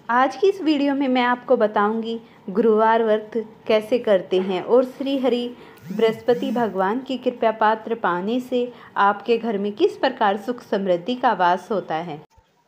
आज की इस वीडियो में मैं आपको बताऊंगी गुरुवार व्रत कैसे करते हैं और श्री हरि बृहस्पति भगवान की कृपा पात्र पाने से आपके घर में किस प्रकार सुख समृद्धि का वास होता है।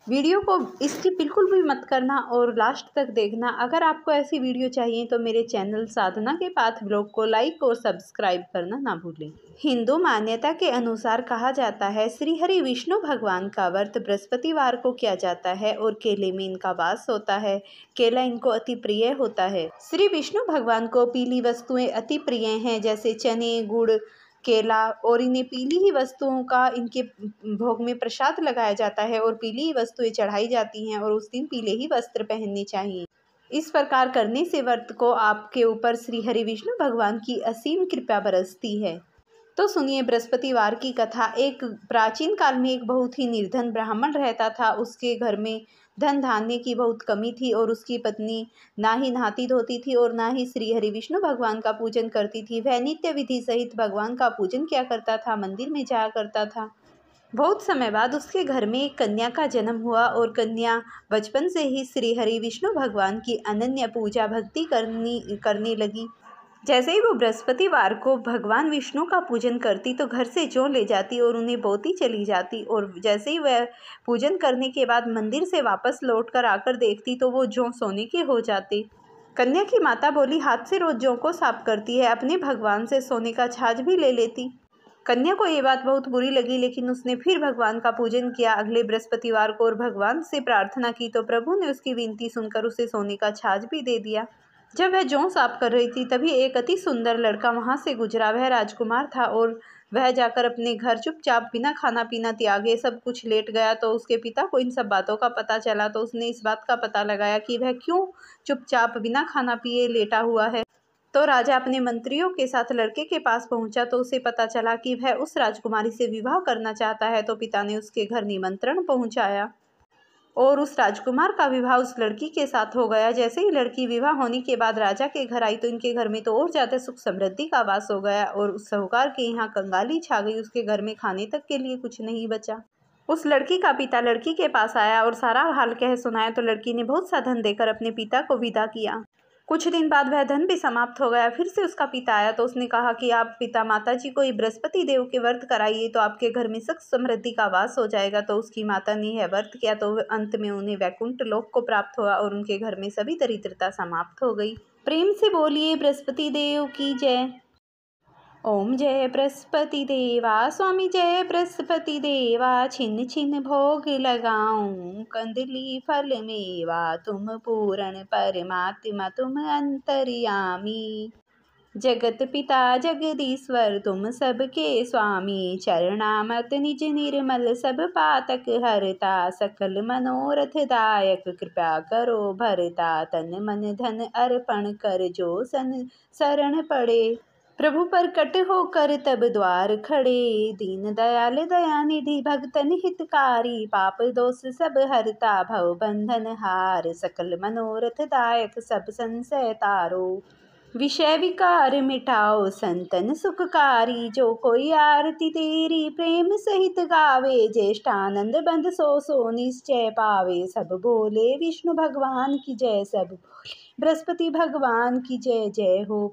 वीडियो को स्किप बिल्कुल भी मत करना और लास्ट तक देखना। अगर आपको ऐसी वीडियो चाहिए तो मेरे चैनल साधना के पाथ ब्लॉग को लाइक और सब्सक्राइब करना ना भूलें। हिंदू मान्यता के अनुसार कहा जाता है श्री हरि विष्णु भगवान का व्रत बृहस्पतिवार को किया जाता है और केले में इनका वास होता है। केला इनको अति प्रिय होता है। श्री विष्णु भगवान को पीली वस्तुएं अति प्रिय हैं, जैसे चने, गुड़, केला, और इन्हें पीली ही वस्तुओं का इनके भोग में प्रसाद लगाया जाता है और पीली ही वस्तुएं चढ़ाई जाती हैं और उस दिन पीले ही वस्त्र पहनने चाहिए। इस प्रकार करने से व्रत को आपके ऊपर श्री हरि विष्णु भगवान की असीम कृपा बरसती है। तो सुनिए बृहस्पतिवार की कथा। एक प्राचीन काल में एक बहुत ही निर्धन ब्राह्मण रहता था। उसके घर में धन धान्य की बहुत कमी थी और उसकी पत्नी ना ही नहाती धोती थी और ना ही श्री हरि विष्णु भगवान का पूजन करती थी। वह नित्य विधि सहित भगवान का पूजन किया करता था, मंदिर में जाया करता था। बहुत समय बाद उसके घर में एक कन्या का जन्म हुआ और कन्या बचपन से ही श्री हरि विष्णु भगवान की अनन्य पूजा भक्ति करने लगी। जैसे ही वो बृहस्पतिवार को भगवान विष्णु का पूजन करती तो घर से जौ ले जाती और उन्हें बोती चली जाती, और जैसे ही वह पूजन करने के बाद मंदिर से वापस लौटकर आकर देखती तो वो जौ सोने के हो जाते। कन्या की माता बोली, हाथ से रोज जौ को साफ करती है, अपने भगवान से सोने का छाछ भी ले लेती। कन्या को ये बात बहुत बुरी लगी, लेकिन उसने फिर भगवान का पूजन किया अगले बृहस्पतिवार को और भगवान से प्रार्थना की तो प्रभु ने उसकी विनती सुनकर उसे सोने का छाछ भी दे दिया। जब वह जौ साफ कर रही थी तभी एक अति सुंदर लड़का वहां से गुजरा। वह राजकुमार था और वह जाकर अपने घर चुपचाप बिना खाना पीना त्यागे सब कुछ लेट गया। तो उसके पिता को इन सब बातों का पता चला तो उसने इस बात का पता लगाया कि वह क्यों चुपचाप बिना खाना पिए लेटा हुआ है। तो राजा अपने मंत्रियों के साथ लड़के के पास पहुंचा तो उसे पता चला कि वह उस राजकुमारी से विवाह करना चाहता है। तो पिता ने उसके घर निमंत्रण पहुंचाया और उस राजकुमार का विवाह उस लड़की के साथ हो गया। जैसे ही लड़की विवाह होने के बाद राजा के घर आई तो इनके घर में तो और ज़्यादा सुख समृद्धि का वास हो गया और उस साहूकार के यहाँ कंगाली छा गई। उसके घर में खाने तक के लिए कुछ नहीं बचा। उस लड़की का पिता लड़की के पास आया और सारा हाल कह सुनाया तो लड़की ने बहुत सा धन देकर अपने पिता को विदा किया। कुछ दिन बाद वह धन भी समाप्त हो गया। फिर से उसका पिता आया तो उसने कहा कि आप पिता माता जी को ये बृहस्पति देव के व्रत कराइए तो आपके घर में सुख समृद्धि का वास हो जाएगा। तो उसकी माता ने यह व्रत किया तो अंत में उन्हें वैकुंठ लोक को प्राप्त हुआ और उनके घर में सभी दरिद्रता समाप्त हो गई। प्रेम से बोलिए बृहस्पति देव की जय। ओम जय बृहस्पति देवा, स्वामी जय बृहस्पति देवा। छिन छिन भोग लगाऊं कंदली फल मेवा। तुम पूर्ण परमात्मा तुम अंतर्यामी। जगत पिता जगदीश्वर तुम सबके स्वामी। चरणामत निज निर्मल सब पातक हरता। सकल मनोरथ दायक कृपा करो भरता। तन मन धन अर्पण कर जो सन शरण पड़े। प्रभु पर कट होकर तब द्वार खड़े। दीन दयाल दयानिधि भक्तन हितकारी। पाप दोष सब हरता भव बंधन हार। सकल मनोरथ दायक सब संशय तारो। विषय विकार मिटाओ संतन सुखकारी। जो कोई आरती तेरी प्रेम सहित गावे। ज्येष्ठानंद बंद सो निश्चय पावे। सब बोले विष्णु भगवान की जय, सब बोले बृहस्पति भगवान की जय। जय हो